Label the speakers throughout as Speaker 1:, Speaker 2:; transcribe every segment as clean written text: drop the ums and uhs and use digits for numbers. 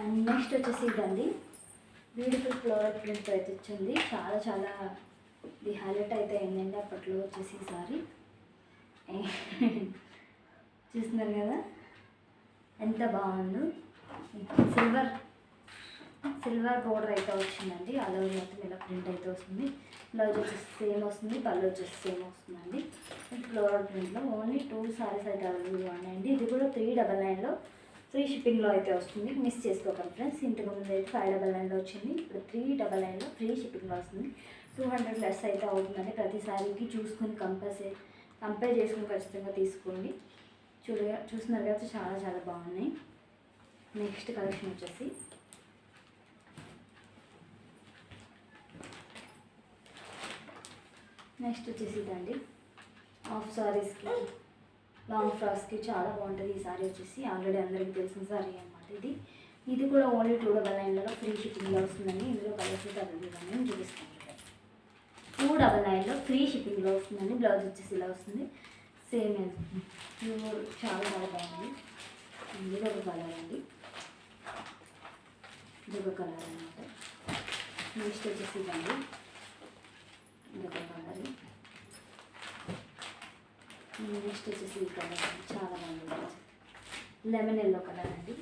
Speaker 1: And next వచ్చేసి ఇదండి, beautiful floral print అయితే వచ్చింది. చాలా చాలా ఇది హైలైట్ అయితే అయిందండి అప్పట్లో వచ్చేసి ఈ సారీ. చూస్తున్నారు కదా ఎంత బాగుందో. సిల్వర్ బోర్డర్ అయితే వచ్చిందండి. అలా మొత్తం ఇలా ప్రింట్ అయితే వస్తుంది. బ్లౌజ్ వచ్చేసి సేమ్ వస్తుంది, పళ్ళు వచ్చేసి సేమ్ వస్తుందండి. ఫ్లోరల్ ప్రింట్లో ఓన్లీ 2 సారీస్ అయితే అవైలబుల్గా ఉన్నాయండి. ఇది కూడా 399లో ఫ్రీ షిప్పింగ్లో అయితే వస్తుంది. మిస్ చేసుకోకండి ఫ్రెండ్స్. ఇంతకు ముందు అయితే 599లో వచ్చింది, ఇప్పుడు 399లో ఫ్రీ షిప్పింగ్లో వస్తుంది. 200 లెస్ అయితే అవుతుందండి. ప్రతి సారీకి చూసుకొని కంపేర్ చేసుకుని ఖచ్చితంగా తీసుకోండి. చూస్తున్నారు కదా చాలా చాలా బాగున్నాయి. నెక్స్ట్ కలెక్షన్ వచ్చేసి ఇదండి, హాఫ్ సారీస్కి లాంగ్ ఫ్రాక్స్కి చాలా బాగుంటుంది. ఈ సారీ వచ్చేసి ఆల్రెడీ అందరికీ తెలిసిన సారీ అనమాట. ఇది కూడా ఓన్లీ 299లో ఫ్రీ షిప్పింగ్లో వస్తుందండి. ఇందులో కలర్స్ అవైలబుల్ చూపిస్తాను. 299లో ఫ్రీ షిప్పింగ్లో వస్తుందండి. బ్లౌజ్ వచ్చేసి ఇలా వస్తుంది, సేమ్ చాలా చాలా బాగుంది. ఇది ఒక కలర్ అండి, ఇది ఒక కలర్ అనమాట. నెక్స్ట్ వచ్చేసి ఇదండి, ఇదొక కలర్. నెక్స్ట్ వచ్చేసి ఈ కలర్ చాలా బాగుంది, లెమన్ ఎల్లో కలర్ అండి.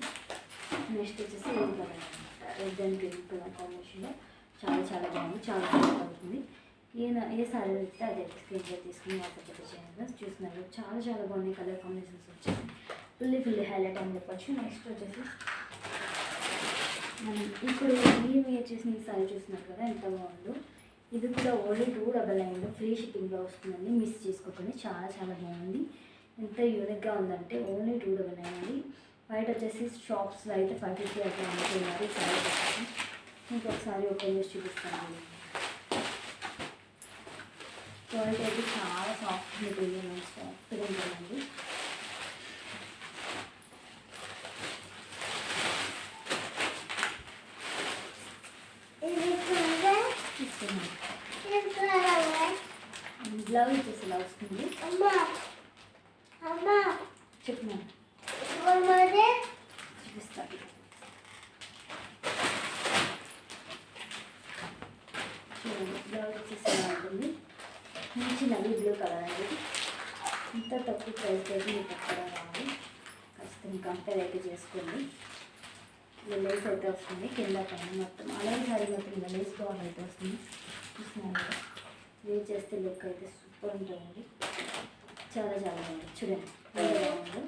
Speaker 1: నెక్స్ట్ వచ్చేసి ఈ కలర్ అనమాట, రెడ్ అండ్ గ్రీన్ కలర్ కాంబినేషన్లో చాలా చాలా బాగుంది, చాలా బాగా అవుతుంది. ఏ సారీ అయితే అదే స్క్రీన్ షాట్ తీసుకుని వాట్సాప్ అయితే చేయండి. చూస్తున్నారు చాలా చాలా బాగున్నాయి కలర్ కాంబినేషన్స్ వచ్చేసి ఫుల్లీ హైలైట్ అని చెప్పొచ్చు. నెక్స్ట్ వచ్చేసి ఇప్పుడు మీరు చేసిన ఈ సారీ చూస్తున్నారు కదా ఎంత బాగుందో. ఇది కూడా ఓన్లీ 299లో ఫ్రీ షిప్పింగ్లో వస్తుందండి. మిస్ చేసుకోకండి, చాలా చాలా బాగుంది. ఎంత యూనిక్గా ఉందంటే ఓన్లీ 299 అండి. బయట వచ్చేసి షాప్స్లో అయితే 550 అయితే అమ్ముతున్నారు. ఈ సారీ వచ్చేసి ఇంకొకసారి ఒక యూస్ చూపిస్తాను. క్వాలిటీ అయితే చాలా సాఫ్ట్ మెటీరియల్, సాఫ్ట్గా ఉంటుందండి. బ్లౌజ్ వచ్చేసి ఇలా వస్తుంది. చెప్పినాను చూపిస్తాను. చూడండి బ్లౌజ్ వచ్చేసి ఇలా ఉంటుంది. మంచి నవీ బ్లూ కలర్ అండి. ఇంత తక్కువ ప్రైస్ అయితే మీకు ఎక్కడ రావాలి. ఖచ్చితంగా కంపేర్ అయితే చేసుకోండి. లేస్ అయితే వస్తుంది కింద పైన మొత్తం. అలాగే సారీ మొత్తం లేస్ బాల్ అయితే వస్తుంది. చూస్తున్నాను వేర్ చేస్తే లుక్ అయితే సూపర్ ఉంటుందండి. చాలా చాలా బాగుంది. చూడండి బాగుంది.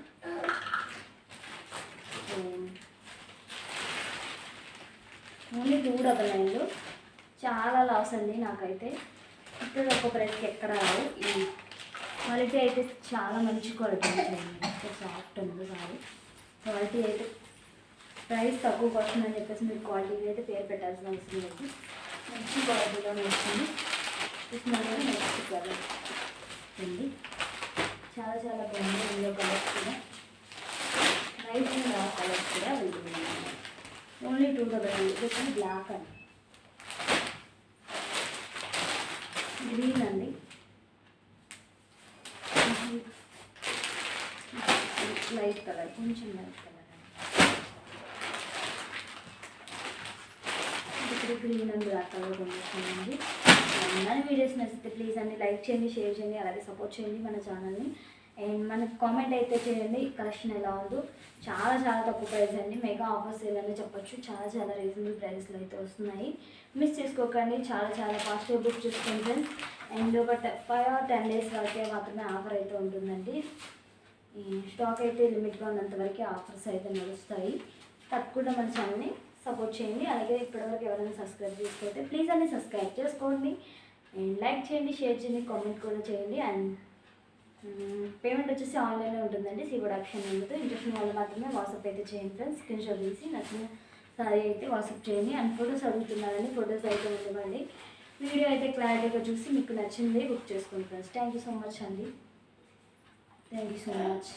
Speaker 1: ఓన్లీ 299లో చాలా లాస్ అండి నాకైతే. ఇక్కడ ఒక ప్రైస్కి ఎక్కడ రావు. ఈ క్వాలిటీ అయితే చాలా మంచి క్వాలిటీ ఉంటుంది. సాఫ్ట్ ఉంది సారీ. క్వాలిటీ అయితే ప్రైస్ తక్కువకి వస్తుందని చెప్పేసి మీరు క్వాలిటీ అయితే పేరు పెట్టాల్సిన అవసరం లేదు. మంచి క్వాలిటీలోనే వస్తుంది. చూస్తున్నాను నెక్స్ట్ కలర్ ఉంది. చాలా చాలా బాగుంది. ఇందులో కలర్స్ కూడా లైట్ కలర్స్ కూడా వెళ్తుంది. ఓన్లీ 299 బ్లాక్ అండి, గ్రీన్ అండి, లైట్ కలర్, కొంచెం లైట్ కలర్ అండి. ఇప్పుడు గ్రీన్ అండ్ బ్లాక్ కలర్ కొనుక్కోండి. మన వీడియోస్ నచ్చితే ప్లీజ్ అన్ని లైక్ చేయండి, షేర్ చేయండి, అలాగే సపోర్ట్ చేయండి మన ఛానల్ని. అండ్ మనకు కామెంట్ అయితే చేయండి కలెక్షన్ ఎలా ఉందో. చాలా చాలా తక్కువ ప్రైస్ అండి. మెగా ఆఫర్స్ ఏదైనా చెప్పొచ్చు. చాలా చాలా రీజనబుల్ ప్రైస్లో అయితే వస్తున్నాయి. మిస్ చేసుకోకండి. చాలా చాలా ఫాస్ట్గా బుక్ చేసుకోండి ఫ్రెండ్స్. అండ్ ఒక 5 or 10 days వరకే మాత్రమే ఆఫర్ అయితే ఉంటుందండి. ఈ స్టాక్ అయితే లిమిట్గా ఉన్నంత వరకు ఆఫర్స్ అయితే నడుస్తాయి. తప్పకుండా మన ఛానల్ని సపోర్ట్ చేయండి. అలాగే ఇప్పటివరకు ఎవరైనా సబ్స్క్రైబ్ చేసుకోతే ప్లీజ్ అన్ని సబ్స్క్రైబ్ చేసుకోండి. అండ్ లైక్ చేయండి, షేర్ చేయండి, కామెంట్ కూడా చేయండి. అండ్ పేమెంట్ వచ్చేసి ఆన్లైన్లో ఉంటుందండి. సీబోర్డ్ ఆప్షన్ ఉండదు. ఇంట్రెస్ట్ వాళ్ళు మాత్రమే వాట్సాప్ అయితే చేయండి ఫ్రెండ్స్. స్క్రీన్ షాట్ తీసి నచ్చిన సారీ అయితే వాట్సాప్ చేయండి. అండ్ ఫొటోస్ అడుగుతున్నారండి, ఫొటోస్ అయితే ఉండవండి. వీడియో అయితే క్లారిటీగా చూసి మీకు నచ్చింది బుక్ చేసుకోండి friends. Thank you so much అండి. Thank you so much.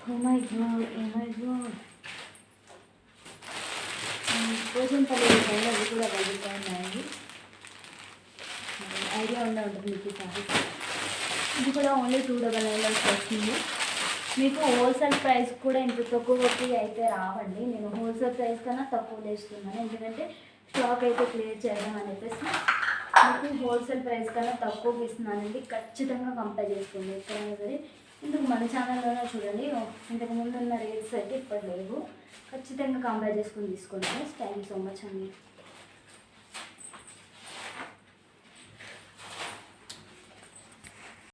Speaker 1: Oh my God Pochampally design అవి కూడా అవైలబుల్గా ఉన్నాయండి. ఐడియా ఉండే ఉంటుంది మీకు ఈ సారీ. ఇది కూడా ఓన్లీ 299లో వస్తుంది. మీకు హోల్సేల్ ప్రైస్ కూడా ఇంత తక్కువకి అయితే రావండి. నేను హోల్సేల్ ప్రైస్ కన్నా తక్కువ ఇస్తున్నాను, ఎందుకంటే స్టాక్ అయితే క్లియర్ చేయడం అని చెప్పేసి మీకు హోల్సేల్ ప్రైస్ కన్నా తక్కువకి ఇస్తున్నానండి. ఖచ్చితంగా కంపేర్ చేసుకోండి ఎక్కడైనా సరే. ఇందుకు మన ఛానల్లోనే చూడండి, ఇంతకు ముందు ఉన్న రేట్స్ అయితే ఇప్పుడు లేవు. ఖచ్చితంగా కంపేర్ చేసుకొని తీసుకోండి. థ్యాంక్ యూ సో మచ్ అండి.